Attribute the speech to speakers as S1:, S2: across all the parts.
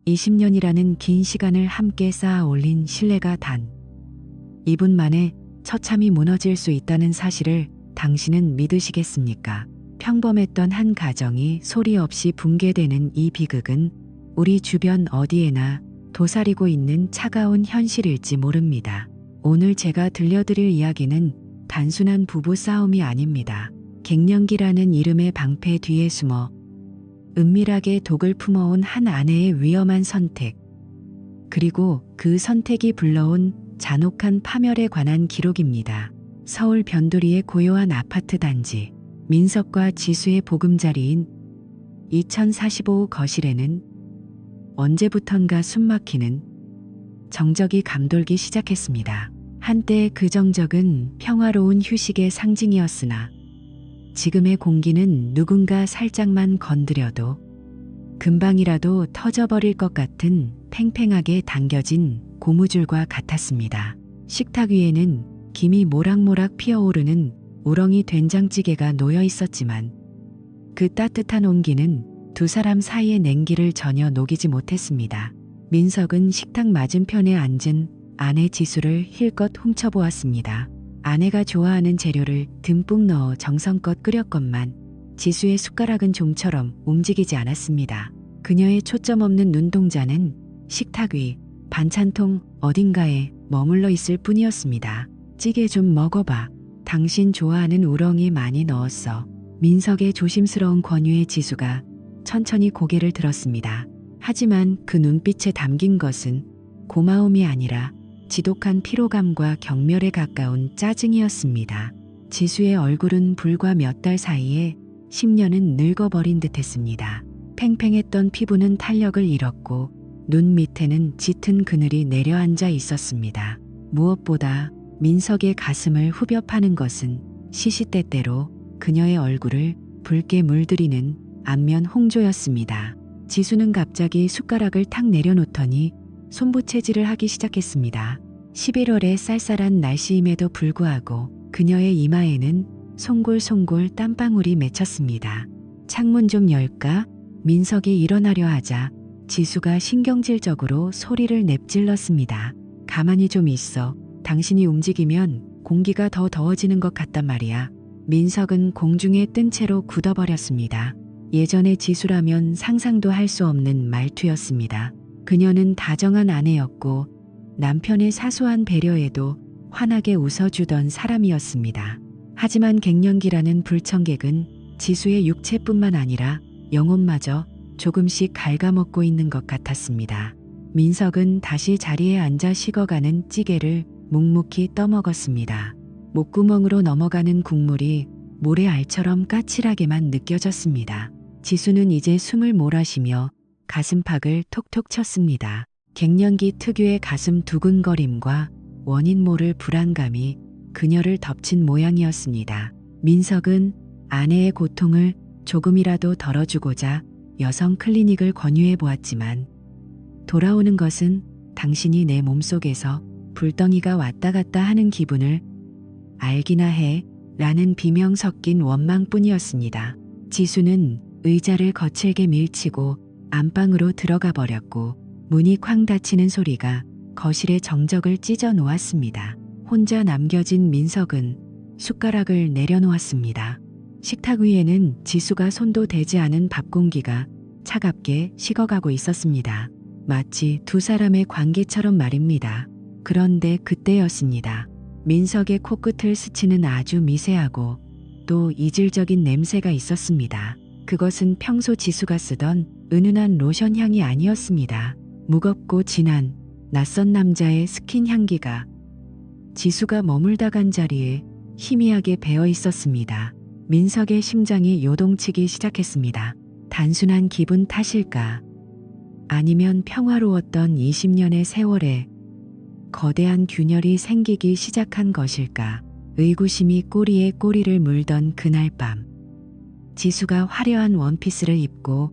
S1: 20년이라는 긴 시간을 함께 쌓아 올린 신뢰가 단 2분 만에 처참히 무너질 수 있다는 사실을 당신은 믿으시겠습니까? 평범했던 한 가정이 소리 없이 붕괴되는 이 비극은 우리 주변 어디에나 도사리고 있는 차가운 현실일지 모릅니다. 오늘 제가 들려드릴 이야기는 단순한 부부 싸움이 아닙니다. 갱년기라는 이름의 방패 뒤에 숨어 은밀하게 독을 품어온 한 아내의 위험한 선택, 그리고 그 선택이 불러온 잔혹한 파멸에 관한 기록입니다. 서울 변두리의 고요한 아파트 단지, 민석과 지수의 보금자리인 2045 거실에는 언제부턴가 숨막히는 정적이 감돌기 시작했습니다. 한때 그 정적은 평화로운 휴식의 상징이었으나 지금의 공기는 누군가 살짝만 건드려도 금방이라도 터져버릴 것 같은 팽팽하게 당겨진 고무줄과 같았습니다. 식탁 위에는 김이 모락모락 피어오르는 우렁이 된장찌개가 놓여 있었지만 그 따뜻한 온기는 두 사람 사이의 냉기를 전혀 녹이지 못했습니다. 민석은 식탁 맞은편에 앉은 아내 지수를 힐끗 훔쳐보았습니다. 아내가 좋아하는 재료를 듬뿍 넣어 정성껏 끓였건만 지수의 숟가락은 좀처럼 움직이지 않았습니다. 그녀의 초점 없는 눈동자는 식탁 위 반찬통 어딘가에 머물러 있을 뿐이었습니다. 찌개 좀 먹어봐. 당신 좋아하는 우렁이 많이 넣었어. 민석의 조심스러운 권유에 지수가 천천히 고개를 들었습니다. 하지만 그 눈빛에 담긴 것은 고마움이 아니라 지독한 피로감과 경멸에 가까운 짜증이었습니다. 지수의 얼굴은 불과 몇 달 사이에 10년은 늙어버린 듯했습니다. 팽팽했던 피부는 탄력을 잃었고 눈 밑에는 짙은 그늘이 내려앉아 있었습니다. 무엇보다 민석의 가슴을 후벼 파는 것은 시시때때로 그녀의 얼굴을 붉게 물들이는 안면 홍조였습니다. 지수는 갑자기 숟가락을 탁 내려놓더니 손부채질을 하기 시작했습니다. 11월의 쌀쌀한 날씨임에도 불구하고 그녀의 이마에는 송골송골 땀방울이 맺혔습니다. 창문 좀 열까? 민석이 일어나려 하자 지수가 신경질적으로 소리를 내질렀습니다. 가만히 좀 있어. 당신이 움직이면 공기가 더 더워지는 것 같단 말이야. 민석은 공중에 뜬 채로 굳어버렸습니다. 예전의 지수라면 상상도 할 수 없는 말투였습니다. 그녀는 다정한 아내였고 남편의 사소한 배려에도 환하게 웃어주던 사람이었습니다. 하지만 갱년기라는 불청객은 지수의 육체뿐만 아니라 영혼마저 조금씩 갉아먹고 있는 것 같았습니다. 민석은 다시 자리에 앉아 식어가는 찌개를 묵묵히 떠먹었습니다. 목구멍으로 넘어가는 국물이 모래알처럼 까칠하게만 느껴졌습니다. 지수는 이제 숨을 몰아쉬며 가슴팍을 톡톡 쳤습니다. 갱년기 특유의 가슴 두근거림과 원인 모를 불안감이 그녀를 덮친 모양이었습니다. 민석은 아내의 고통을 조금이라도 덜어주고자 여성 클리닉을 권유해 보았지만 돌아오는 것은 당신이 내 몸속에서 불덩이가 왔다 갔다 하는 기분을 알기나 해 라는 비명 섞인 원망뿐이었습니다. 지수는 의자를 거칠게 밀치고 안방으로 들어가 버렸고 문이 쾅 닫히는 소리가 거실의 정적을 찢어 놓았습니다. 혼자 남겨진 민석은 숟가락을 내려놓았습니다. 식탁 위에는 지수가 손도 대지 않은 밥 공기가 차갑게 식어가고 있었습니다. 마치 두 사람의 관계처럼 말입니다. 그런데 그때였습니다. 민석의 코끝을 스치는 아주 미세하고 또 이질적인 냄새가 있었습니다. 그것은 평소 지수가 쓰던 은은한 로션 향이 아니었습니다. 무겁고 진한 낯선 남자의 스킨 향기가 지수가 머물다 간 자리에 희미하게 배어 있었습니다. 민석의 심장이 요동치기 시작했습니다. 단순한 기분 탓일까? 아니면 평화로웠던 20년의 세월에 거대한 균열이 생기기 시작한 것일까? 의구심이 꼬리에 꼬리를 물던 그날 밤, 지수가 화려한 원피스를 입고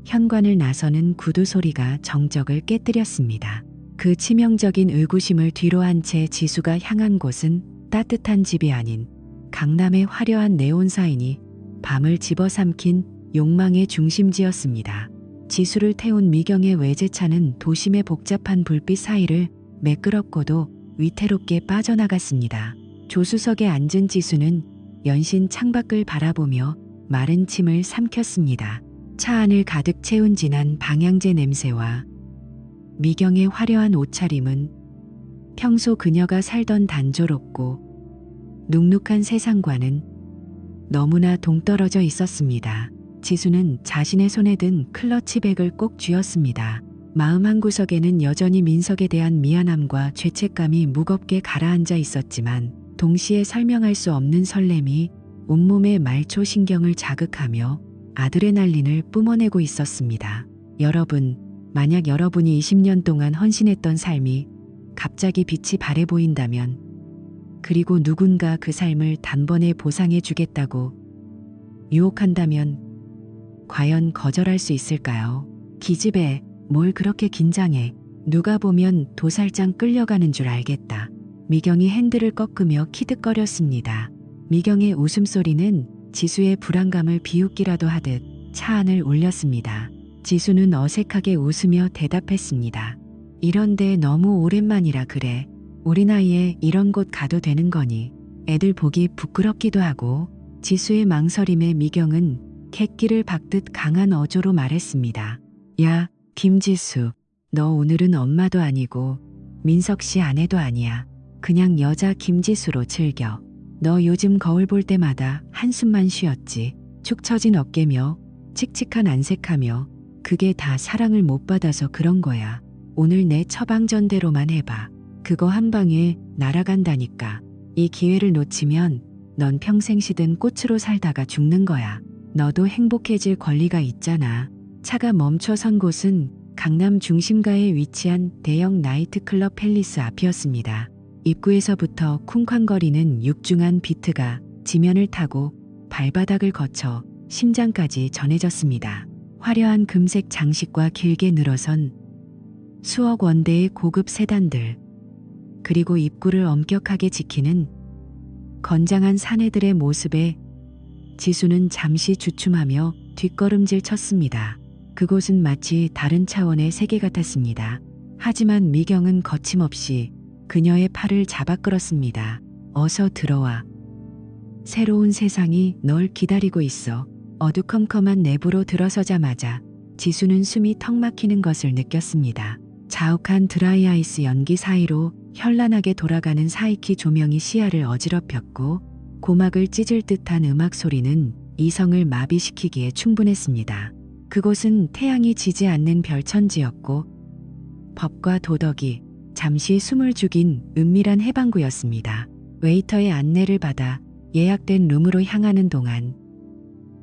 S1: 현관을 나서는 구두 소리가 정적을 깨뜨렸습니다. 그 치명적인 의구심을 뒤로 한 채 지수가 향한 곳은 따뜻한 집이 아닌 강남의 화려한 네온 사인이 밤을 집어삼킨 욕망의 중심지였습니다. 지수를 태운 미경의 외제차는 도심의 복잡한 불빛 사이를 매끄럽고도 위태롭게 빠져나갔습니다. 조수석에 앉은 지수는 연신 창밖을 바라보며 마른 침을 삼켰습니다. 차 안을 가득 채운 진한 방향제 냄새와 미경의 화려한 옷차림은 평소 그녀가 살던 단조롭고 눅눅한 세상과는 너무나 동떨어져 있었습니다. 지수는 자신의 손에 든 클러치백을 꼭 쥐었습니다. 마음 한구석에는 여전히 민석에 대한 미안함과 죄책감이 무겁게 가라앉아 있었지만 동시에 설명할 수 없는 설렘이 온몸의 말초 신경을 자극하며 아드레날린을 뿜어내고 있었습니다. 여러분, 만약 여러분이 20년 동안 헌신했던 삶이 갑자기 빛이 바래 보인다면, 그리고 누군가 그 삶을 단번에 보상해 주겠다고 유혹한다면 과연 거절할 수 있을까요? 기집애, 뭘 그렇게 긴장해. 누가 보면 도살장 끌려가는 줄 알겠다. 미경이 핸들을 꺾으며 키득거렸습니다. 미경의 웃음소리는 지수의 불안감을 비웃기라도 하듯 차 안을 울렸습니다. 지수는 어색하게 웃으며 대답했습니다. 이런데 너무 오랜만이라 그래. 우리 나이에 이런 곳 가도 되는 거니. 애들 보기 부끄럽기도 하고. 지수의 망설임에 미경은 객기를 박듯 강한 어조로 말했습니다. 야, 김지수, 너 오늘은 엄마도 아니고 민석 씨 아내도 아니야. 그냥 여자 김지수로 즐겨. 너 요즘 거울 볼 때마다 한숨만 쉬었지. 축 처진 어깨며 칙칙한 안색하며 그게 다 사랑을 못 받아서 그런 거야. 오늘 내 처방전대로만 해봐. 그거 한 방에 날아간다니까. 이 기회를 놓치면 넌 평생 시든 꽃으로 살다가 죽는 거야. 너도 행복해질 권리가 있잖아. 차가 멈춰선 곳은 강남 중심가에 위치한 대형 나이트클럽 팰리스 앞이었습니다. 입구에서부터 쿵쾅거리는 육중한 비트가 지면을 타고 발바닥을 거쳐 심장까지 전해졌습니다. 화려한 금색 장식과 길게 늘어선 수억 원대의 고급 세단들, 그리고 입구를 엄격하게 지키는 건장한 사내들의 모습에 지수는 잠시 주춤하며 뒷걸음질 쳤습니다. 그곳은 마치 다른 차원의 세계 같았습니다. 하지만 미경은 거침없이 그녀의 팔을 잡아 끌었습니다. 어서 들어와. 새로운 세상이 널 기다리고 있어. 어두컴컴한 내부로 들어서자마자 지수는 숨이 턱 막히는 것을 느꼈습니다. 자욱한 드라이아이스 연기 사이로 현란하게 돌아가는 사이키 조명이 시야를 어지럽혔고 고막을 찢을 듯한 음악 소리는 이성을 마비시키기에 충분했습니다. 그곳은 태양이 지지 않는 별천지였고 법과 도덕이 잠시 숨을 죽인 은밀한 해방구였습니다. 웨이터의 안내를 받아 예약된 룸으로 향하는 동안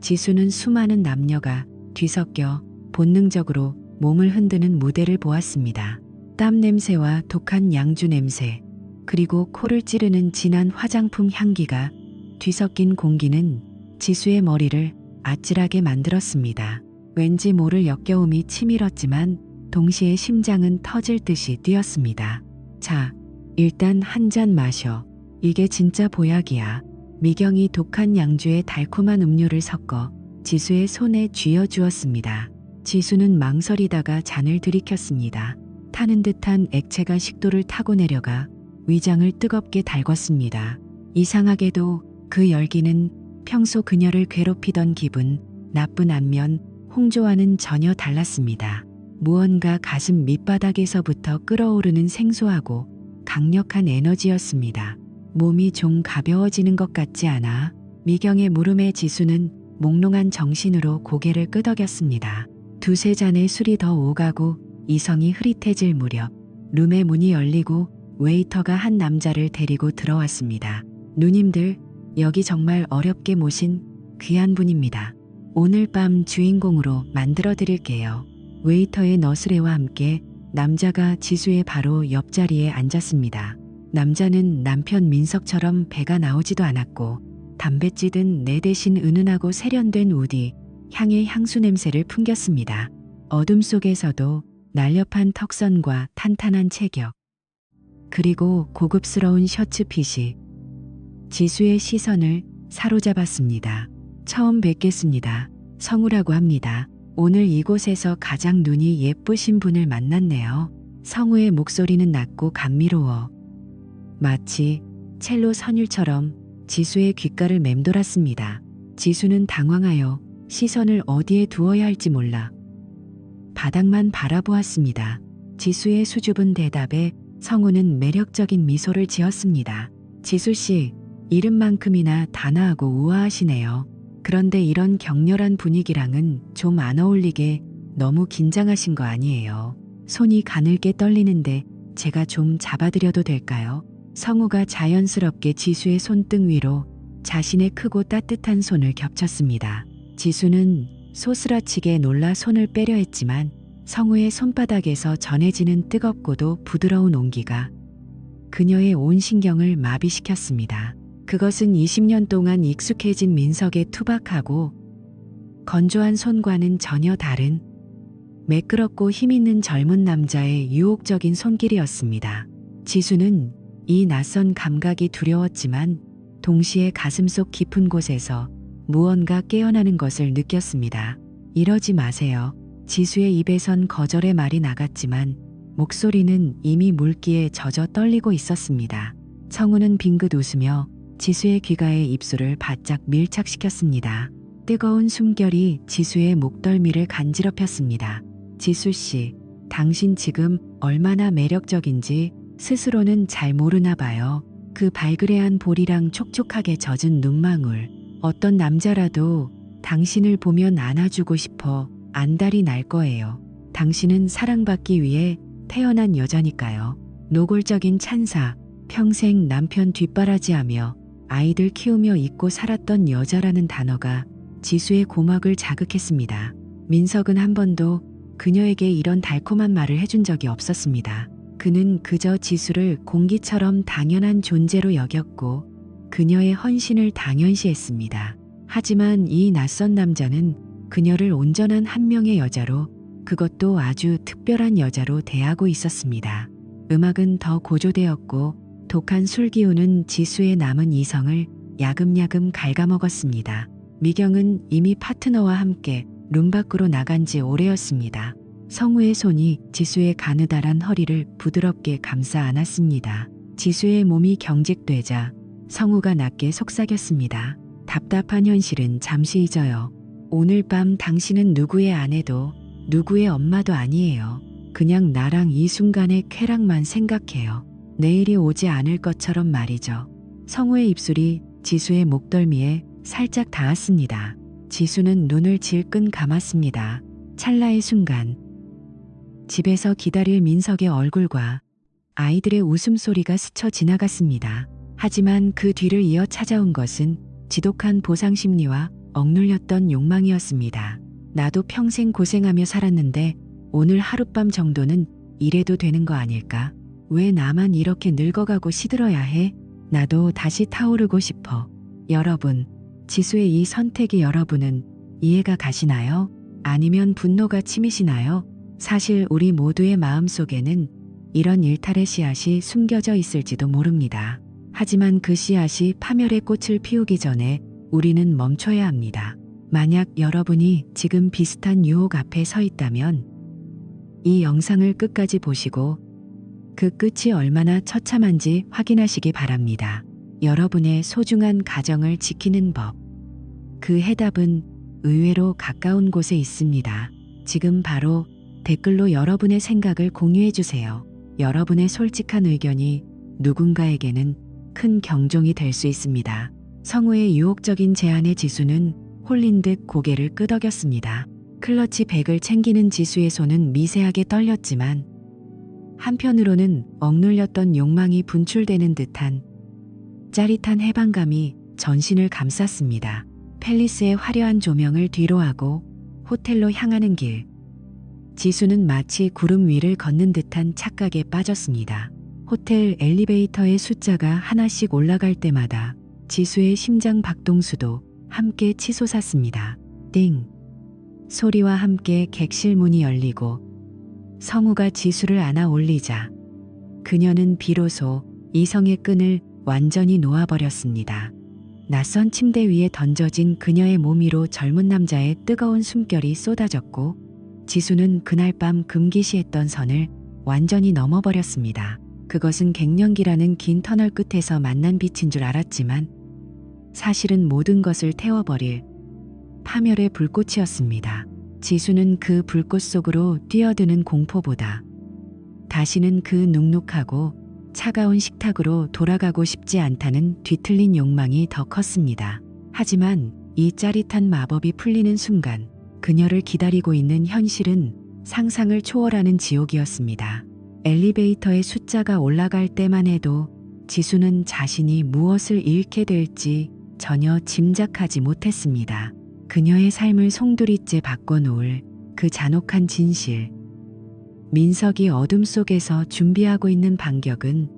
S1: 지수는 수많은 남녀가 뒤섞여 본능적으로 몸을 흔드는 무대를 보았습니다. 땀 냄새와 독한 양주 냄새, 그리고 코를 찌르는 진한 화장품 향기가 뒤섞인 공기는 지수의 머리를 아찔하게 만들었습니다. 왠지 모를 역겨움이 치밀었지만 동시에 심장은 터질 듯이 뛰었습니다. 자, 일단 한 잔 마셔. 이게 진짜 보약이야. 미경이 독한 양주에 달콤한 음료를 섞어 지수의 손에 쥐어주었습니다. 지수는 망설이다가 잔을 들이켰습니다. 타는 듯한 액체가 식도를 타고 내려가 위장을 뜨겁게 달궜습니다. 이상하게도 그 열기는 평소 그녀를 괴롭히던 기분, 나쁜 안면, 홍조와는 전혀 달랐습니다. 무언가 가슴 밑바닥에서부터 끓어오르는 생소하고 강력한 에너지였습니다. 몸이 좀 가벼워지는 것 같지 않아? 미경의 물음에 지수는 몽롱한 정신으로 고개를 끄덕였습니다. 두세 잔의 술이 더 오가고 이성이 흐릿해질 무렵 룸의 문이 열리고 웨이터가 한 남자를 데리고 들어왔습니다. 누님들, 여기 정말 어렵게 모신 귀한 분입니다. 오늘 밤 주인공으로 만들어 드릴게요. 웨이터의 너스레와 함께 남자가 지수의 바로 옆자리에 앉았습니다. 남자는 남편 민석처럼 배가 나오지도 않았고 담배 찌든 내 대신 은은하고 세련된 우디, 향의 향수 냄새를 풍겼습니다. 어둠 속에서도 날렵한 턱선과 탄탄한 체격, 그리고 고급스러운 셔츠핏이 지수의 시선을 사로잡았습니다. 처음 뵙겠습니다. 성우라고 합니다. 오늘 이곳에서 가장 눈이 예쁘신 분을 만났네요. 성우의 목소리는 낮고 감미로워 마치 첼로 선율처럼 지수의 귓가를 맴돌았습니다. 지수는 당황하여 시선을 어디에 두어야 할지 몰라 바닥만 바라보았습니다. 지수의 수줍은 대답에 성우는 매력적인 미소를 지었습니다. 지수씨, 이름만큼이나 단아하고 우아하시네요. 그런데 이런 격렬한 분위기랑은 좀 안 어울리게 너무 긴장하신 거 아니에요? 손이 가늘게 떨리는데 제가 좀 잡아드려도 될까요? 성우가 자연스럽게 지수의 손등 위로 자신의 크고 따뜻한 손을 겹쳤습니다. 지수는 소스라치게 놀라 손을 빼려 했지만 성우의 손바닥에서 전해지는 뜨겁고도 부드러운 온기가 그녀의 온 신경을 마비시켰습니다. 그것은 20년 동안 익숙해진 민석의 투박하고 건조한 손과는 전혀 다른 매끄럽고 힘있는 젊은 남자의 유혹적인 손길이었습니다. 지수는 이 낯선 감각이 두려웠지만 동시에 가슴속 깊은 곳에서 무언가 깨어나는 것을 느꼈습니다. 이러지 마세요. 지수의 입에선 거절의 말이 나갔지만 목소리는 이미 물기에 젖어 떨리고 있었습니다. 성우는 빙긋 웃으며 지수의 귓가에 입술을 바짝 밀착시켰습니다. 뜨거운 숨결이 지수의 목덜미를 간지럽혔습니다. 지수씨, 당신 지금 얼마나 매력적인지 스스로는 잘 모르나 봐요. 그 발그레한 볼이랑 촉촉하게 젖은 눈망울. 어떤 남자라도 당신을 보면 안아주고 싶어 안달이 날 거예요. 당신은 사랑받기 위해 태어난 여자니까요. 노골적인 찬사, 평생 남편 뒷바라지하며 아이들 키우며 잊고 살았던 여자라는 단어가 지수의 고막을 자극했습니다. 민석은 한 번도 그녀에게 이런 달콤한 말을 해준 적이 없었습니다. 그는 그저 지수를 공기처럼 당연한 존재로 여겼고 그녀의 헌신을 당연시했습니다. 하지만 이 낯선 남자는 그녀를 온전한 한 명의 여자로, 그것도 아주 특별한 여자로 대하고 있었습니다. 음악은 더 고조되었고 독한 술 기운은 지수의 남은 이성을 야금야금 갉아먹었습니다. 미경은 이미 파트너와 함께 룸 밖으로 나간 지 오래였습니다. 성우의 손이 지수의 가느다란 허리를 부드럽게 감싸 안았습니다. 지수의 몸이 경직되자 성우가 낮게 속삭였습니다. 답답한 현실은 잠시 잊어요. 오늘 밤 당신은 누구의 아내도 누구의 엄마도 아니에요. 그냥 나랑 이 순간의 쾌락만 생각해요. 내일이 오지 않을 것처럼 말이죠. 성우의 입술이 지수의 목덜미에 살짝 닿았습니다. 지수는 눈을 질끈 감았습니다. 찰나의 순간 집에서 기다릴 민석의 얼굴과 아이들의 웃음소리가 스쳐 지나갔습니다. 하지만 그 뒤를 이어 찾아온 것은 지독한 보상 심리와 억눌렸던 욕망이었습니다. 나도 평생 고생하며 살았는데 오늘 하룻밤 정도는 이래도 되는 거 아닐까? 왜 나만 이렇게 늙어가고 시들어야 해? 나도 다시 타오르고 싶어. 여러분, 지수의 이 선택이 여러분은 이해가 가시나요? 아니면 분노가 치미시나요? 사실 우리 모두의 마음속에는 이런 일탈의 씨앗이 숨겨져 있을지도 모릅니다. 하지만 그 씨앗이 파멸의 꽃을 피우기 전에 우리는 멈춰야 합니다. 만약 여러분이 지금 비슷한 유혹 앞에 서 있다면 이 영상을 끝까지 보시고 그 끝이 얼마나 처참한지 확인하시기 바랍니다. 여러분의 소중한 가정을 지키는 법. 그 해답은 의외로 가까운 곳에 있습니다. 지금 바로 댓글로 여러분의 생각을 공유해 주세요. 여러분의 솔직한 의견이 누군가에게는 큰 경종이 될 수 있습니다. 성우의 유혹적인 제안에 지수는 홀린 듯 고개를 끄덕였습니다. 클러치 백을 챙기는 지수의 손은 미세하게 떨렸지만 한편으로는 억눌렸던 욕망이 분출되는 듯한 짜릿한 해방감이 전신을 감쌌습니다. 팰리스의 화려한 조명을 뒤로하고 호텔로 향하는 길. 지수는 마치 구름 위를 걷는 듯한 착각에 빠졌습니다. 호텔 엘리베이터의 숫자가 하나씩 올라갈 때마다 지수의 심장 박동수도 함께 치솟았습니다. 띵! 소리와 함께 객실 문이 열리고 성우가 지수를 안아 올리자 그녀는 비로소 이성의 끈을 완전히 놓아버렸습니다. 낯선 침대 위에 던져진 그녀의 몸 위로 젊은 남자의 뜨거운 숨결이 쏟아졌고 지수는 그날 밤 금기시했던 선을 완전히 넘어버렸습니다. 그것은 갱년기라는 긴 터널 끝에서 만난 빛인 줄 알았지만 사실은 모든 것을 태워버릴 파멸의 불꽃이었습니다. 지수는 그 불꽃 속으로 뛰어드는 공포보다 다시는 그 눅눅하고 차가운 식탁으로 돌아가고 싶지 않다는 뒤틀린 욕망이 더 컸습니다. 하지만 이 짜릿한 마법이 풀리는 순간 그녀를 기다리고 있는 현실은 상상을 초월하는 지옥이었습니다. 엘리베이터의 숫자가 올라갈 때만 해도 지수는 자신이 무엇을 잃게 될지 전혀 짐작하지 못했습니다. 그녀의 삶을 송두리째 바꿔놓을 그 잔혹한 진실. 민석이 어둠 속에서 준비하고 있는 반격은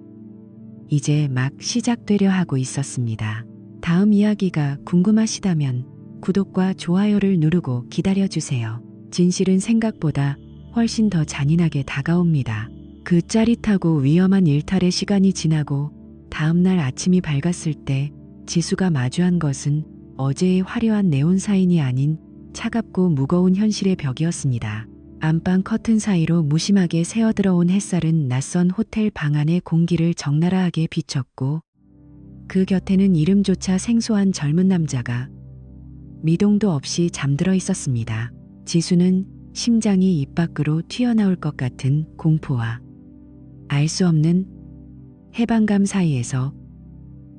S1: 이제 막 시작되려 하고 있었습니다. 다음 이야기가 궁금하시다면 구독과 좋아요를 누르고 기다려주세요. 진실은 생각보다 훨씬 더 잔인하게 다가옵니다. 그 짜릿하고 위험한 일탈의 시간이 지나고 다음날 아침이 밝았을 때 지수가 마주한 것은 어제의 화려한 네온사인이 아닌 차갑고 무거운 현실의 벽이었습니다. 안방 커튼 사이로 무심하게 새어들어온 햇살은 낯선 호텔 방 안의 공기를 적나라하게 비췄고 그 곁에는 이름조차 생소한 젊은 남자가 미동도 없이 잠들어 있었습니다. 지수는 심장이 입 밖으로 튀어나올 것 같은 공포와 알 수 없는 해방감 사이에서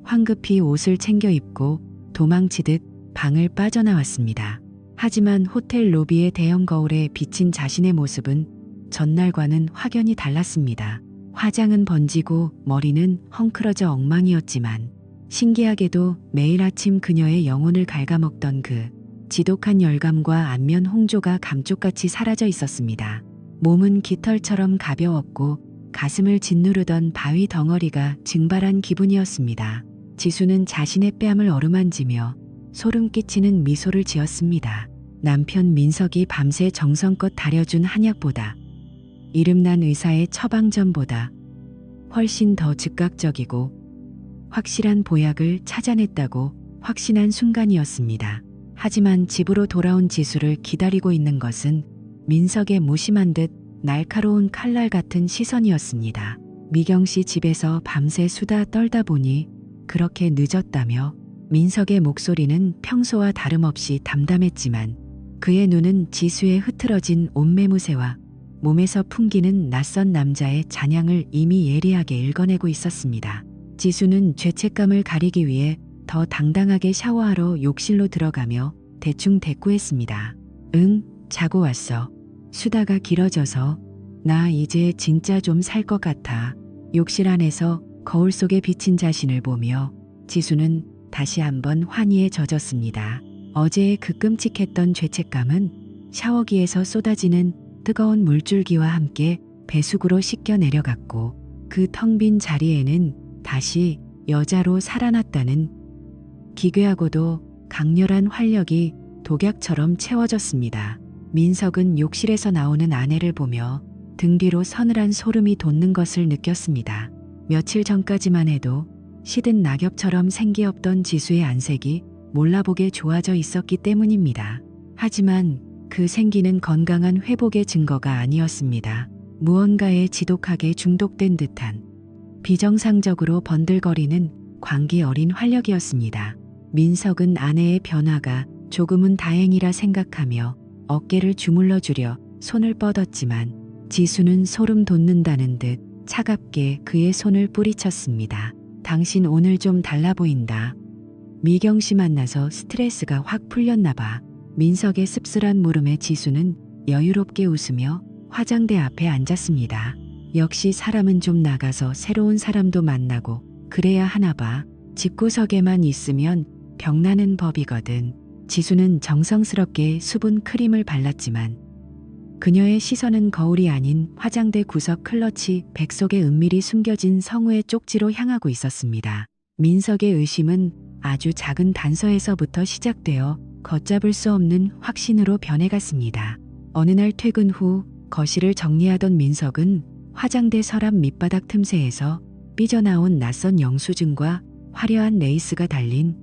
S1: 황급히 옷을 챙겨 입고 도망치듯 방을 빠져나왔습니다. 하지만 호텔 로비의 대형 거울에 비친 자신의 모습은 전날과는 확연히 달랐습니다. 화장은 번지고 머리는 헝클어져 엉망이었지만 신기하게도 매일 아침 그녀의 영혼을 갉아먹던 그 지독한 열감과 안면 홍조가 감쪽같이 사라져 있었습니다. 몸은 깃털처럼 가벼웠고 가슴을 짓누르던 바위 덩어리가 증발한 기분이었습니다. 지수는 자신의 뺨을 어루만지며 소름 끼치는 미소를 지었습니다. 남편 민석이 밤새 정성껏 다려준 한약보다 이름난 의사의 처방전보다 훨씬 더 즉각적이고 확실한 보약을 찾아냈다고 확신한 순간이었습니다. 하지만 집으로 돌아온 지수를 기다리고 있는 것은 민석의 무심한 듯 날카로운 칼날 같은 시선이었습니다. 미경 씨 집에서 밤새 수다 떨다 보니 그렇게 늦었다며 민석의 목소리는 평소와 다름없이 담담했지만 그의 눈은 지수의 흐트러진 옷매무새와 몸에서 풍기는 낯선 남자의 잔향을 이미 예리하게 읽어내고 있었습니다. 지수는 죄책감을 가리기 위해 더 당당하게 샤워하러 욕실로 들어가며 대충 대꾸했습니다. 응, 자고 왔어. 수다가 길어져서 나 이제 진짜 좀 살 것 같아. 욕실 안에서 거울 속에 비친 자신을 보며 지수는 다시 한번 환희에 젖었습니다. 어제의 그 끔찍했던 죄책감은 샤워기에서 쏟아지는 뜨거운 물줄기와 함께 배수구로 씻겨 내려갔고 그 텅 빈 자리에는 다시 여자로 살아났다는 기괴하고도 강렬한 활력이 독약처럼 채워졌습니다. 민석은 욕실에서 나오는 아내를 보며 등 뒤로 서늘한 소름이 돋는 것을 느꼈습니다. 며칠 전까지만 해도 시든 낙엽처럼 생기 없던 지수의 안색이 몰라보게 좋아져 있었기 때문입니다. 하지만 그 생기는 건강한 회복의 증거가 아니었습니다. 무언가에 지독하게 중독된 듯한 비정상적으로 번들거리는 광기 어린 활력이었습니다. 민석은 아내의 변화가 조금은 다행이라 생각하며 어깨를 주물러 주려 손을 뻗었지만 지수는 소름 돋는다는 듯 차갑게 그의 손을 뿌리쳤습니다. 당신 오늘 좀 달라 보인다. 미경 씨 만나서 스트레스가 확 풀렸나 봐. 민석의 씁쓸한 물음에 지수는 여유롭게 웃으며 화장대 앞에 앉았습니다. 역시 사람은 좀 나가서 새로운 사람도 만나고 그래야 하나 봐. 집구석에만 있으면 병나는 법이거든. 지수는 정성스럽게 수분 크림을 발랐지만 그녀의 시선은 거울이 아닌 화장대 구석 클러치 백 속에 은밀히 숨겨진 성우의 쪽지로 향하고 있었습니다. 민석의 의심은 아주 작은 단서에서부터 시작되어 걷잡을 수 없는 확신으로 변해갔습니다. 어느 날 퇴근 후 거실을 정리하던 민석은 화장대 서랍 밑바닥 틈새에서 삐져나온 낯선 영수증과 화려한 레이스가 달린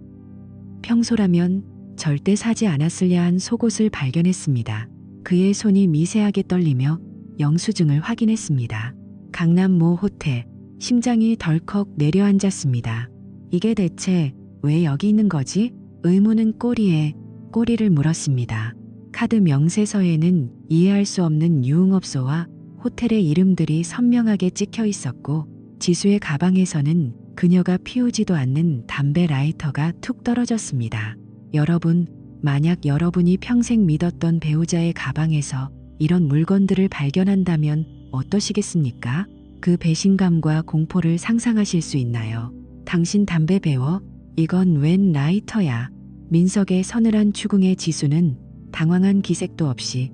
S1: 평소라면 절대 사지 않았으려 한 속옷을 발견했습니다. 그의 손이 미세하게 떨리며 영수증을 확인했습니다. 강남 모 호텔. 심장이 덜컥 내려앉았습니다. 이게 대체 왜 여기 있는 거지? 의문은 꼬리에 꼬리를 물었습니다. 카드 명세서에는 이해할 수 없는 유흥업소와 호텔의 이름들이 선명하게 찍혀 있었고 지수의 가방에서는 그녀가 피우지도 않는 담배 라이터가 툭 떨어졌습니다. 여러분, 만약 여러분이 평생 믿었던 배우자의 가방에서 이런 물건들을 발견한다면 어떠시겠습니까? 그 배신감과 공포를 상상하실 수 있나요? 당신 담배 배워? 이건 웬 라이터야? 민석의 서늘한 추궁에 지수는 당황한 기색도 없이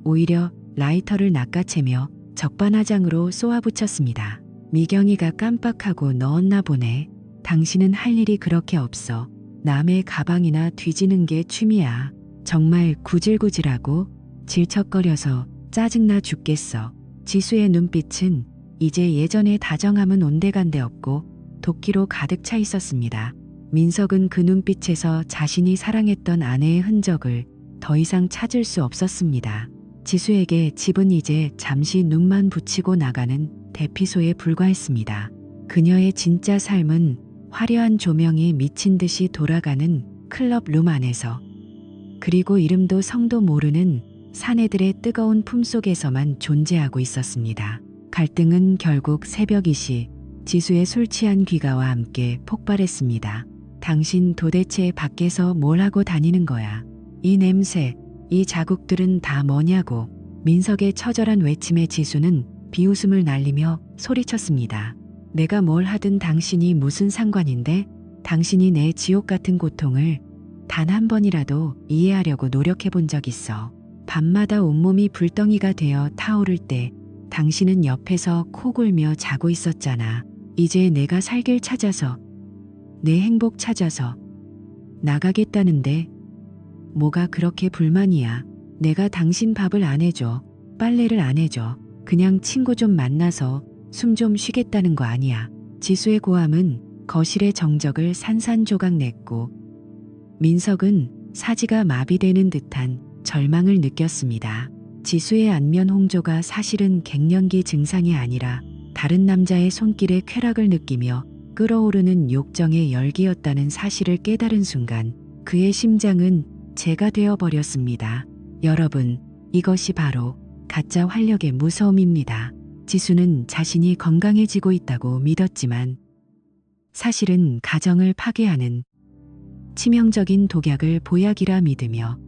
S1: 오히려 라이터를 낚아채며 적반하장으로 쏘아붙였습니다. 미경이가 깜빡하고 넣었나 보네. 당신은 할 일이 그렇게 없어. 남의 가방이나 뒤지는 게 취미야. 정말 구질구질하고 질척거려서 짜증나 죽겠어. 지수의 눈빛은 이제 예전의 다정함은 온데간데 없고 도끼로 가득 차 있었습니다. 민석은 그 눈빛에서 자신이 사랑했던 아내의 흔적을 더 이상 찾을 수 없었습니다. 지수에게 집은 이제 잠시 눈만 붙이고 나가는 대피소에 불과했습니다. 그녀의 진짜 삶은 화려한 조명이 미친 듯이 돌아가는 클럽 룸 안에서, 그리고 이름도 성도 모르는 사내들의 뜨거운 품속에서만 존재하고 있었습니다. 갈등은 결국 새벽 2시 지수의 술 취한 귀가와 함께 폭발했습니다. 당신 도대체 밖에서 뭘 하고 다니는 거야? 이 냄새, 이 자국들은 다 뭐냐고. 민석의 처절한 외침에 지수는 비웃음을 날리며 소리쳤습니다. 내가 뭘 하든 당신이 무슨 상관인데? 당신이 내 지옥 같은 고통을 단 한 번이라도 이해하려고 노력해 본 적 있어? 밤마다 온몸이 불덩이가 되어 타오를 때 당신은 옆에서 코 골며 자고 있었잖아. 이제 내가 살 길 찾아서, 내 행복 찾아서 나가겠다는데 뭐가 그렇게 불만이야? 내가 당신 밥을 안 해줘. 빨래를 안 해줘. 그냥 친구 좀 만나서 숨 좀 쉬겠다는 거 아니야. 지수의 고함은 거실의 정적을 산산조각 냈고 민석은 사지가 마비되는 듯한 절망을 느꼈습니다. 지수의 안면 홍조가 사실은 갱년기 증상이 아니라 다른 남자의 손길에 쾌락을 느끼며 끓어오르는 욕정의 열기였다는 사실을 깨달은 순간 그의 심장은 재가 되어버렸습니다. 여러분, 이것이 바로 가짜 활력의 무서움입니다. 지수는 자신이 건강해지고 있다고 믿었지만 사실은 가정을 파괴하는 치명적인 독약을 보약이라 믿으며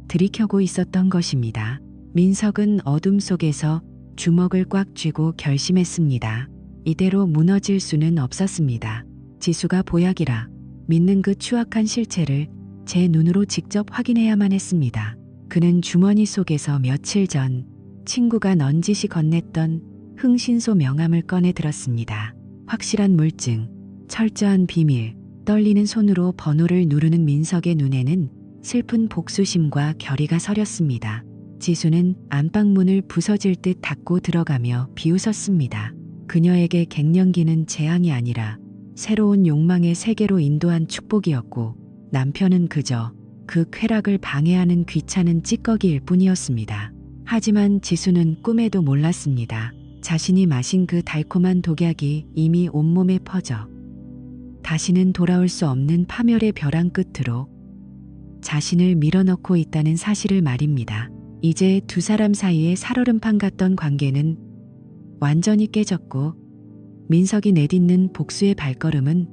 S1: 들이켜고 있었던 것입니다. 민석은 어둠 속에서 주먹을 꽉 쥐고 결심했습니다. 이대로 무너질 수는 없었습니다. 지수가 보약이라 믿는 그 추악한 실체를 제 눈으로 직접 확인해야만 했습니다. 그는 주머니 속에서 며칠 전 친구가 넌지시 건넸던 흥신소 명함을 꺼내 들었습니다. 확실한 물증, 철저한 비밀, 떨리는 손으로 번호를 누르는 민석의 눈에는 슬픈 복수심과 결의가 서렸습니다. 지수는 안방문을 부서질 듯 닫고 들어가며 비웃었습니다. 그녀에게 갱년기는 재앙이 아니라 새로운 욕망의 세계로 인도한 축복이었고 남편은 그저 그 쾌락을 방해하는 귀찮은 찌꺼기일 뿐이었습니다. 하지만 지수는 꿈에도 몰랐습니다. 자신이 마신 그 달콤한 독약이 이미 온몸에 퍼져 다시는 돌아올 수 없는 파멸의 벼랑 끝으로 자신을 밀어넣고 있다는 사실을 말입니다. 이제 두 사람 사이의 살얼음판 같던 관계는 완전히 깨졌고 민석이 내딛는 복수의 발걸음은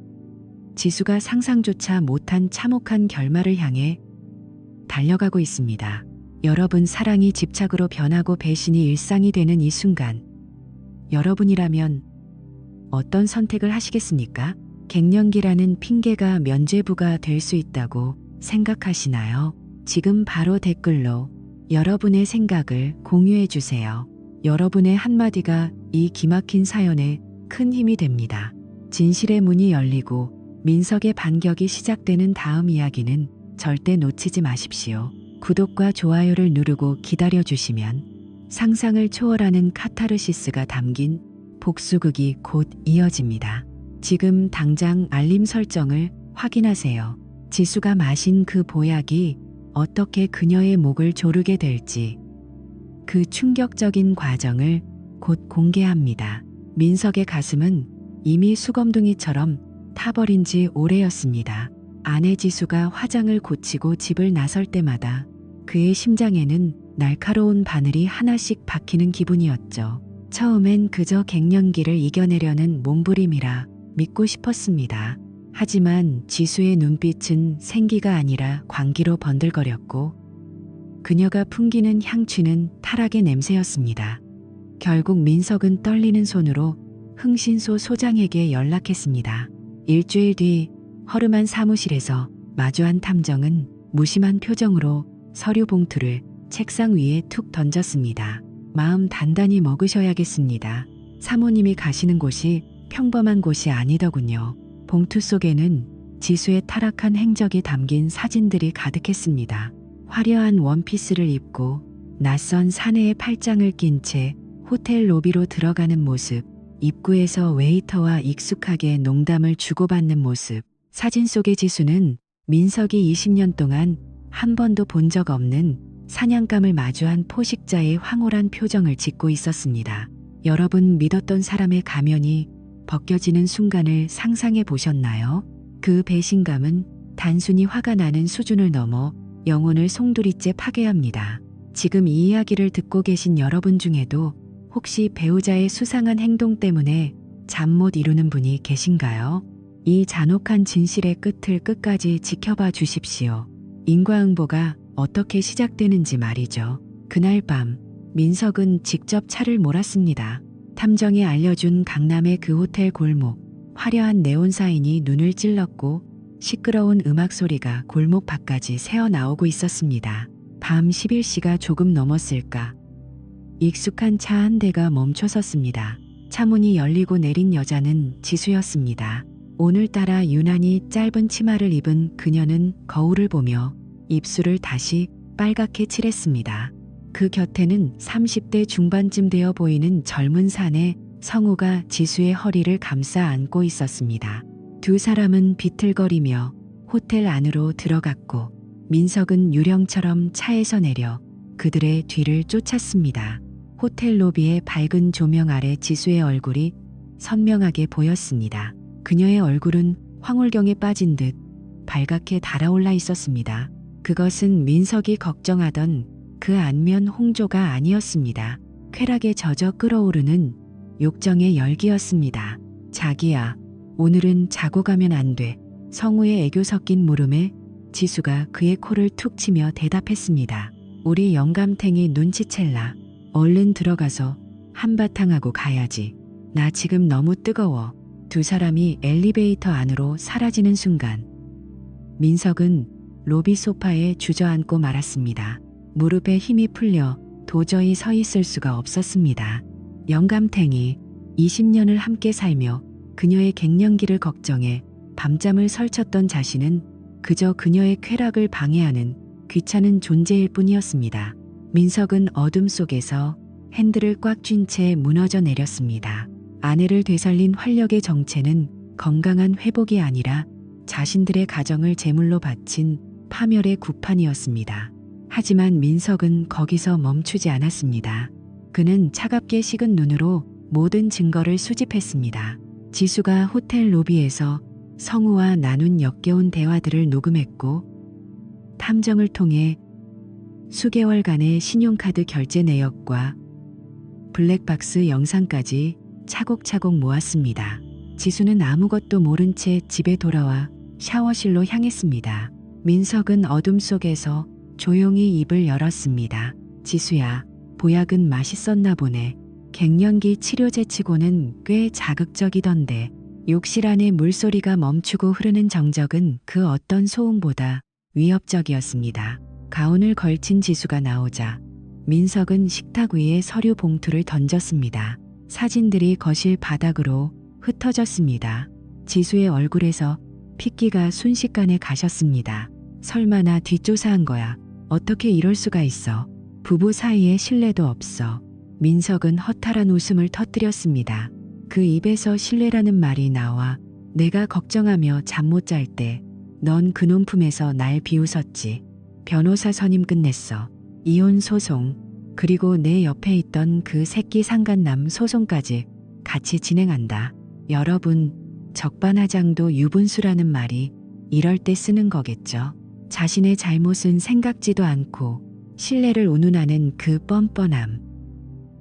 S1: 지수가 상상조차 못한 참혹한 결말을 향해 달려가고 있습니다. 여러분, 사랑이 집착으로 변하고 배신이 일상이 되는 이 순간, 여러분이라면 어떤 선택을 하시겠습니까? 갱년기라는 핑계가 면죄부가 될 수 있다고 생각하시나요? 지금 바로 댓글로 여러분의 생각을 공유해 주세요. 여러분의 한마디가 이 기막힌 사연에 큰 힘이 됩니다. 진실의 문이 열리고 민석의 반격이 시작되는 다음 이야기는 절대 놓치지 마십시오. 구독과 좋아요를 누르고 기다려주시면 상상을 초월하는 카타르시스가 담긴 복수극이 곧 이어집니다. 지금 당장 알림 설정을 확인하세요. 지수가 마신 그 보약이 어떻게 그녀의 목을 조르게 될지 그 충격적인 과정을 곧 공개합니다. 민석의 가슴은 이미 수검둥이처럼 타버린 지 오래였습니다. 아내 지수가 화장을 고치고 집을 나설 때마다 그의 심장에는 날카로운 바늘이 하나씩 박히는 기분이었죠. 처음엔 그저 갱년기를 이겨내려는 몸부림이라 믿고 싶었습니다. 하지만 지수의 눈빛은 생기가 아니라 광기로 번들거렸고 그녀가 풍기는 향취는 타락의 냄새였습니다. 결국 민석은 떨리는 손으로 흥신소 소장에게 연락했습니다. 일주일 뒤 허름한 사무실에서 마주한 탐정은 무심한 표정으로 서류 봉투를 책상 위에 툭 던졌습니다. 마음 단단히 먹으셔야겠습니다. 사모님이 가시는 곳이 평범한 곳이 아니더군요. 봉투 속에는 지수의 타락한 행적이 담긴 사진들이 가득했습니다. 화려한 원피스를 입고 낯선 사내의 팔짱을 낀 채 호텔 로비로 들어가는 모습, 입구에서 웨이터와 익숙하게 농담을 주고받는 모습. 사진 속의 지수는 민석이 20년 동안 한 번도 본 적 없는 사냥감을 마주한 포식자의 황홀한 표정을 짓고 있었습니다. 여러분 믿었던 사람의 가면이 벗겨지는 순간을 상상해 보셨나요? 그 배신감은 단순히 화가 나는 수준을 넘어 영혼을 송두리째 파괴합니다. 지금 이 이야기를 듣고 계신 여러분 중에도 혹시 배우자의 수상한 행동 때문에 잠 못 이루는 분이 계신가요? 이 잔혹한 진실의 끝을 끝까지 지켜봐 주십시오. 인과응보가 어떻게 시작되는지 말이죠. 그날 밤 민석은 직접 차를 몰았습니다. 탐정이 알려준 강남의 그 호텔 골목. 화려한 네온 사인이 눈을 찔렀고 시끄러운 음악 소리가 골목 밖까지 새어나오고 있었습니다. 밤 11시가 조금 넘었을까. 익숙한 차 한 대가 멈춰섰습니다. 차문이 열리고 내린 여자는 지수였습니다. 오늘따라 유난히 짧은 치마를 입은 그녀는 거울을 보며 입술을 다시 빨갛게 칠했습니다. 그 곁에는 30대 중반쯤 되어 보이는 젊은 사내 성우가 지수의 허리를 감싸 안고 있었습니다. 두 사람은 비틀거리며 호텔 안으로 들어갔고 민석은 유령처럼 차에서 내려 그들의 뒤를 쫓았습니다. 호텔 로비의 밝은 조명 아래 지수의 얼굴이 선명하게 보였습니다. 그녀의 얼굴은 황홀경에 빠진 듯 발갛게 달아올라 있었습니다. 그것은 민석이 걱정하던 그 안면 홍조가 아니었습니다. 쾌락에 젖어 끓어오르는 욕정의 열기였습니다. 자기야, 오늘은 자고 가면 안 돼. 성우의 애교 섞인 물음에 지수가 그의 코를 툭 치며 대답했습니다. 우리 영감탱이 눈치챌라. 얼른 들어가서 한바탕 하고 가야지. 나 지금 너무 뜨거워. 두 사람이 엘리베이터 안으로 사라지는 순간 민석은 로비 소파에 주저앉고 말았습니다. 무릎에 힘이 풀려 도저히 서 있을 수가 없었습니다. 영감탱이 20년을 함께 살며 그녀의 갱년기를 걱정해 밤잠을 설쳤던 자신은 그저 그녀의 쾌락을 방해하는 귀찮은 존재일 뿐이었습니다. 민석은 어둠 속에서 핸들을 꽉 쥔 채 무너져 내렸습니다. 아내를 되살린 활력의 정체는 건강한 회복이 아니라 자신들의 가정을 제물로 바친 파멸의 구판이었습니다. 하지만 민석은 거기서 멈추지 않았습니다. 그는 차갑게 식은 눈으로 모든 증거를 수집했습니다. 지수가 호텔 로비에서 성우와 나눈 역겨운 대화들을 녹음했고 탐정을 통해 수개월간의 신용카드 결제 내역과 블랙박스 영상까지 차곡차곡 모았습니다. 지수는 아무것도 모른 채 집에 돌아와 샤워실로 향했습니다. 민석은 어둠 속에서 조용히 입을 열었습니다. 지수야, 보약은 맛있었나 보네. 갱년기 치료제치고는 꽤 자극적이던데. 욕실 안의 물소리가 멈추고 흐르는 정적은 그 어떤 소음보다 위협적이었습니다. 가운을 걸친 지수가 나오자 민석은 식탁 위에 서류 봉투를 던졌습니다. 사진들이 거실 바닥으로 흩어졌습니다. 지수의 얼굴에서 핏기가 순식간에 가셨습니다. 설마 나 뒷조사한 거야. 어떻게 이럴 수가 있어. 부부 사이에 신뢰도 없어. 민석은 허탈한 웃음을 터뜨렸습니다. 그 입에서 신뢰라는 말이 나와 내가 걱정하며 잠 못 잘 때 넌 그놈 품에서 날 비웃었지. 변호사 선임 끝냈어. 이혼 소송, 그리고 내 옆에 있던 그 새끼 상간남 소송까지 같이 진행한다. 여러분, 적반하장도 유분수라는 말이 이럴 때 쓰는 거겠죠. 자신의 잘못은 생각지도 않고 신뢰를 운운하는 그 뻔뻔함.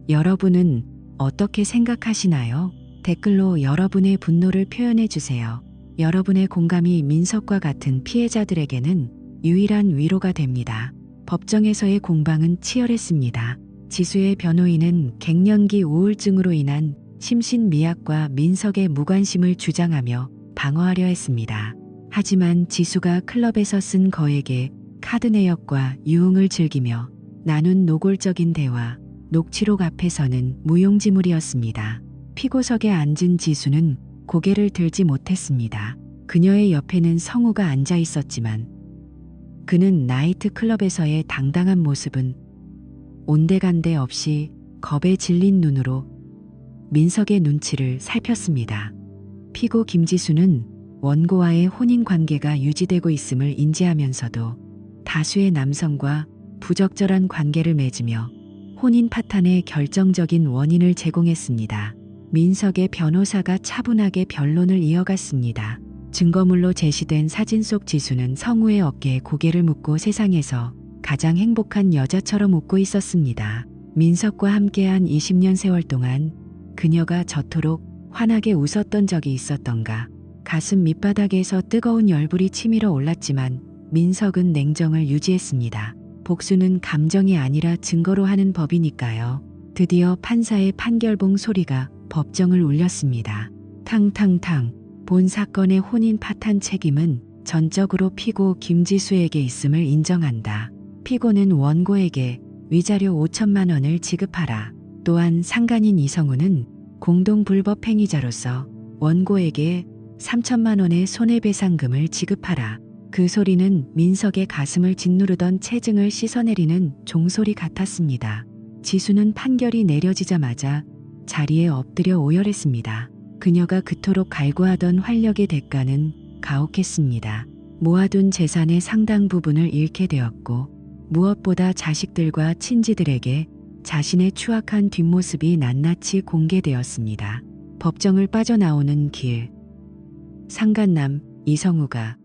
S1: 여러분은 어떻게 생각하시나요? 댓글로 여러분의 분노를 표현해 주세요. 여러분의 공감이 민석과 같은 피해자들에게는 유일한 위로가 됩니다. 법정에서의 공방은 치열했습니다. 지수의 변호인은 갱년기 우울증으로 인한 심신미약과 민석의 무관심을 주장하며 방어하려 했습니다. 하지만 지수가 클럽에서 쓴 거액의 카드 내역과 유흥을 즐기며 나눈 노골적인 대화, 녹취록 앞에서는 무용지물이었습니다. 피고석에 앉은 지수는 고개를 들지 못했습니다. 그녀의 옆에는 성우가 앉아 있었지만 그는 나이트클럽에서의 당당한 모습은 온데간데 없이 겁에 질린 눈으로 민석의 눈치를 살폈습니다. 피고 김지수는 원고와의 혼인 관계가 유지되고 있음을 인지하면서도 다수의 남성과 부적절한 관계를 맺으며 혼인 파탄의 결정적인 원인을 제공했습니다. 민석의 변호사가 차분하게 변론을 이어갔습니다. 증거물로 제시된 사진 속 지수는 성우의 어깨에 고개를 묻고 세상에서 가장 행복한 여자처럼 웃고 있었습니다. 민석과 함께한 20년 세월 동안 그녀가 저토록 환하게 웃었던 적이 있었던가. 가슴 밑바닥에서 뜨거운 열불이 치밀어 올랐지만 민석은 냉정을 유지했습니다. 복수는 감정이 아니라 증거로 하는 법이니까요. 드디어 판사의 판결봉 소리가 법정을 울렸습니다. 탕탕탕. 본 사건의 혼인 파탄 책임은 전적으로 피고 김지수에게 있음을 인정한다. 피고는 원고에게 위자료 5천만 원을 지급하라. 또한 상간인 이성우는 공동 불법 행위자로서 원고에게 3천만 원의 손해배상금을 지급하라. 그 소리는 민석의 가슴을 짓누르던 체증을 씻어내리는 종소리 같았습니다. 지수는 판결이 내려지자마자 자리에 엎드려 오열했습니다. 그녀가 그토록 갈구하던 활력의 대가는 가혹했습니다. 모아둔 재산의 상당 부분을 잃게 되었고 무엇보다 자식들과 친지들에게 자신의 추악한 뒷모습이 낱낱이 공개되었습니다. 법정을 빠져나오는 길. 상간남 이성우가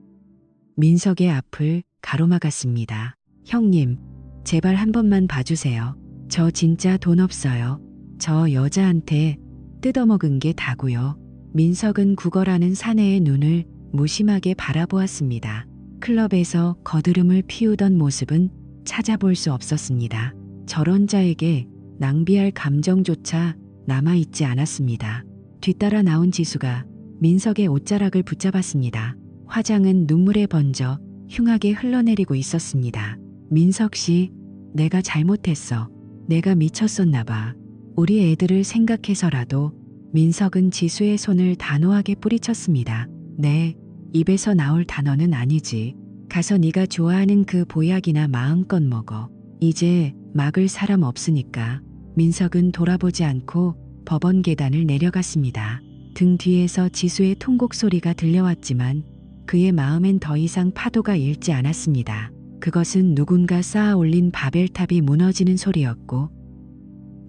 S1: 민석의 앞을 가로막았습니다. 형님, 제발 한 번만 봐주세요. 저 진짜 돈 없어요. 저 여자한테 뜯어먹은 게 다고요. 민석은 구걸하는 사내의 눈을 무심하게 바라보았습니다. 클럽에서 거드름을 피우던 모습은 찾아볼 수 없었습니다. 저런 자에게 낭비할 감정조차 남아있지 않았습니다. 뒤따라 나온 지수가 민석의 옷자락을 붙잡았습니다. 화장은 눈물에 번져 흉하게 흘러내리고 있었습니다. 민석 씨, 내가 잘못했어. 내가 미쳤었나 봐. 우리 애들을 생각해서라도. 민석은 지수의 손을 단호하게 뿌리쳤습니다. 네, 입에서 나올 단어는 아니지. 가서 네가 좋아하는 그 보약이나 마음껏 먹어. 이제 막을 사람 없으니까. 민석은 돌아보지 않고 법원 계단을 내려갔습니다. 등 뒤에서 지수의 통곡 소리가 들려왔지만 그의 마음엔 더 이상 파도가 일지 않았습니다. 그것은 누군가 쌓아 올린 바벨탑이 무너지는 소리였고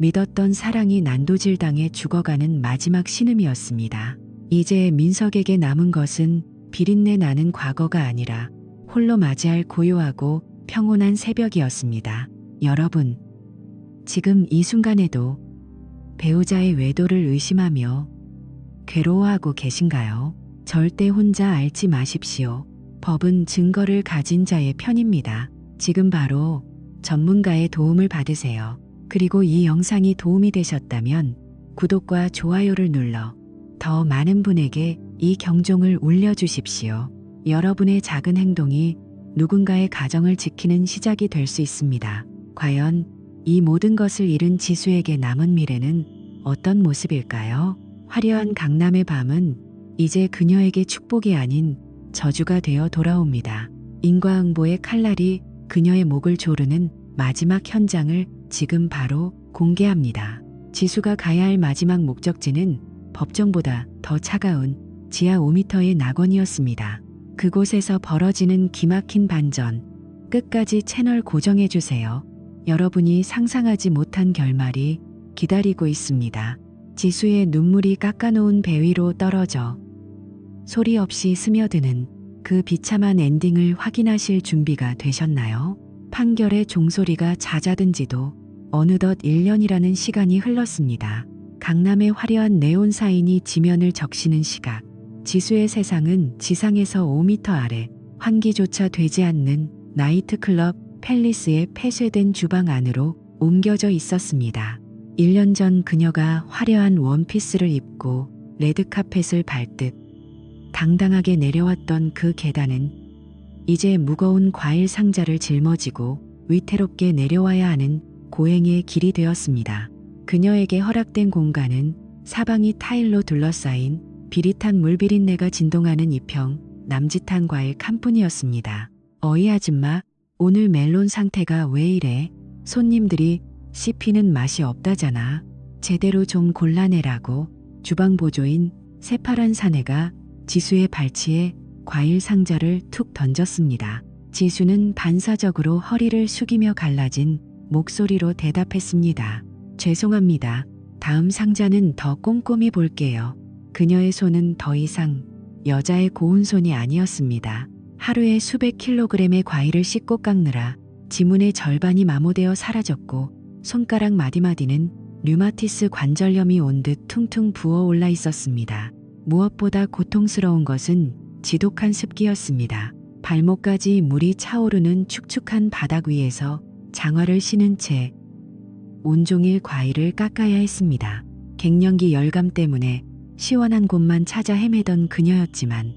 S1: 믿었던 사랑이 난도질당해 죽어가는 마지막 신음이었습니다. 이제 민석에게 남은 것은 비린내 나는 과거가 아니라 홀로 맞이할 고요하고 평온한 새벽이었습니다. 여러분, 지금 이 순간에도 배우자의 외도를 의심하며 괴로워하고 계신가요? 절대 혼자 앓지 마십시오. 법은 증거를 가진 자의 편입니다. 지금 바로 전문가의 도움을 받으세요. 그리고 이 영상이 도움이 되셨다면 구독과 좋아요를 눌러 더 많은 분에게 이 경종을 울려주십시오. 여러분의 작은 행동이 누군가의 가정을 지키는 시작이 될 수 있습니다. 과연 이 모든 것을 잃은 지수에게 남은 미래는 어떤 모습일까요? 화려한 강남의 밤은 이제 그녀에게 축복이 아닌 저주가 되어 돌아옵니다. 인과응보의 칼날이 그녀의 목을 조르는 마지막 현장을 지금 바로 공개합니다. 지수가 가야 할 마지막 목적지는 법정보다 더 차가운 지하 5m의 낙원이었습니다. 그곳에서 벌어지는 기막힌 반전. 끝까지 채널 고정해주세요. 여러분이 상상하지 못한 결말이 기다리고 있습니다. 지수의 눈물이 깎아놓은 배 위로 떨어져 소리 없이 스며드는 그 비참한 엔딩을 확인하실 준비가 되셨나요? 판결의 종소리가 잦아든 지도 어느덧 1년이라는 시간이 흘렀습니다. 강남의 화려한 네온 사인이 지면을 적시는 시각. 지수의 세상은 지상에서 5m 아래, 환기조차 되지 않는 나이트클럽 팰리스의 폐쇄된 주방 안으로 옮겨져 있었습니다. 1년 전 그녀가 화려한 원피스를 입고 레드카펫을 밟듯 당당하게 내려왔던 그 계단은 이제 무거운 과일 상자를 짊어지고 위태롭게 내려와야 하는 고행의 길이 되었습니다. 그녀에게 허락된 공간은 사방이 타일로 둘러싸인 비릿한 물비린내가 진동하는 이평 남짓한 과일 칸뿐이었습니다. 어이 아줌마, 오늘 멜론 상태가 왜 이래? 손님들이 씹히는 맛이 없다잖아. 제대로 좀 골라내라고 주방 보조인 새파란 사내가 지수의 발치에 과일 상자를 툭 던졌습니다. 지수는 반사적으로 허리를 숙이며 갈라진 목소리로 대답했습니다. 죄송합니다. 다음 상자는 더 꼼꼼히 볼게요. 그녀의 손은 더 이상 여자의 고운 손이 아니었습니다. 하루에 수백 킬로그램의 과일을 씻고 깎느라 지문의 절반이 마모되어 사라졌고 손가락 마디마디는 류마티스 관절염이 온 듯 퉁퉁 부어올라 있었습니다. 무엇보다 고통스러운 것은 지독한 습기였습니다. 발목까지 물이 차오르는 축축한 바닥 위에서 장화를 신은 채 온종일 과일을 깎아야 했습니다. 갱년기 열감 때문에 시원한 곳만 찾아 헤매던 그녀였지만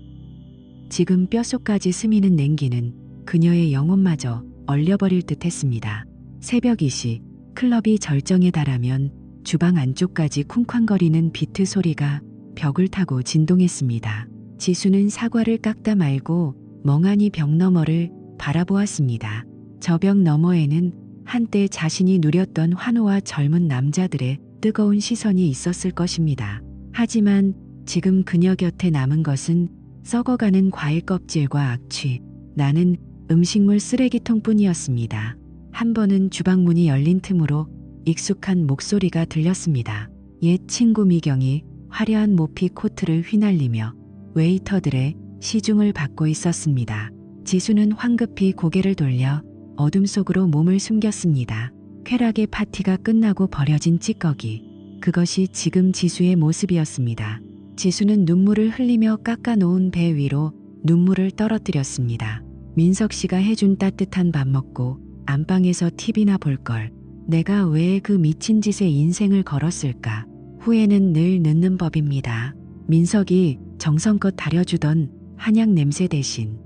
S1: 지금 뼛속까지 스미는 냉기는 그녀의 영혼마저 얼려버릴 듯 했습니다. 새벽 2시 클럽이 절정에 달하면 주방 안쪽까지 쿵쾅거리는 비트 소리가 벽을 타고 진동했습니다. 지수는 사과를 깎다 말고 멍하니 벽 너머를 바라보았습니다. 저 벽 너머에는 한때 자신이 누렸던 환호와 젊은 남자들의 뜨거운 시선이 있었을 것입니다. 하지만 지금 그녀 곁에 남은 것은 썩어가는 과일 껍질과 악취, 나는 음식물 쓰레기통뿐이었습니다. 한 번은 주방 문이 열린 틈으로 익숙한 목소리가 들렸습니다. 옛 친구 미경이 화려한 모피 코트를 휘날리며 웨이터들의 시중을 받고 있었습니다. 지수는 황급히 고개를 돌려 어둠 속으로 몸을 숨겼습니다. 쾌락의 파티가 끝나고 버려진 찌꺼기. 그것이 지금 지수의 모습이었습니다. 지수는 눈물을 흘리며 깎아놓은 배 위로 눈물을 떨어뜨렸습니다. 민석 씨가 해준 따뜻한 밥 먹고 안방에서 TV나 볼걸. 내가 왜 그 미친 짓에 인생을 걸었을까. 후회는 늘 늦는 법입니다. 민석이 정성껏 다려주던 한약 냄새 대신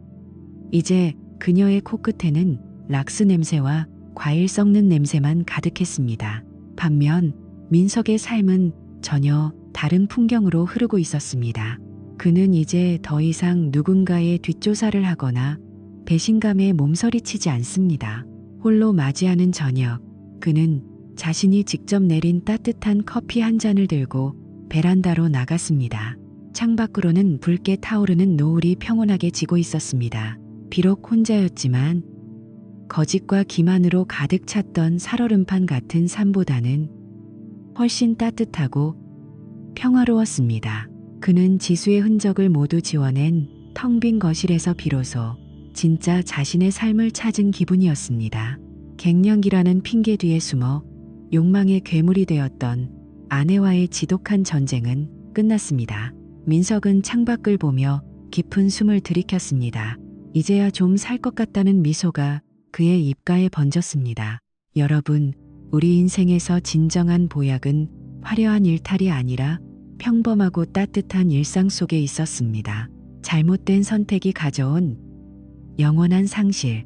S1: 이제 그녀의 코끝에는 락스 냄새와 과일 썩는 냄새만 가득했습니다. 반면 민석의 삶은 전혀 다른 풍경으로 흐르고 있었습니다. 그는 이제 더 이상 누군가의 뒷조사를 하거나 배신감에 몸서리치지 않습니다. 홀로 맞이하는 저녁, 그는 자신이 직접 내린 따뜻한 커피 한 잔을 들고 베란다로 나갔습니다. 창밖으로는 붉게 타오르는 노을이 평온하게 지고 있었습니다. 비록 혼자였지만 거짓과 기만으로 가득 찼던 살얼음판 같은 삶보다는 훨씬 따뜻하고 평화로웠습니다. 그는 지수의 흔적을 모두 지워낸 텅 빈 거실에서 비로소 진짜 자신의 삶을 찾은 기분이었습니다. 갱년기라는 핑계 뒤에 숨어 욕망의 괴물이 되었던 아내와의 지독한 전쟁은 끝났습니다. 민석은 창밖을 보며 깊은 숨을 들이켰습니다. 이제야 좀 살 것 같다는 미소가 그의 입가에 번졌습니다. 여러분, 우리 인생에서 진정한 보약은 화려한 일탈이 아니라 평범하고 따뜻한 일상 속에 있었습니다. 잘못된 선택이 가져온 영원한 상실.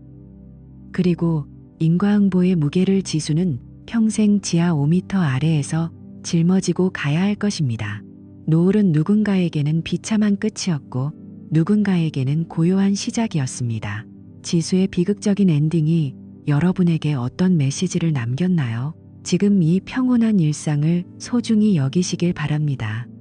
S1: 그리고 인과응보의 무게를 지수는 평생 지하 5m 아래에서 짊어지고 가야 할 것입니다. 노을은 누군가에게는 비참한 끝이었고 누군가에게는 고요한 시작이었습니다. 지수의 비극적인 엔딩이 여러분에게 어떤 메시지를 남겼나요? 지금 이 평온한 일상을 소중히 여기시길 바랍니다.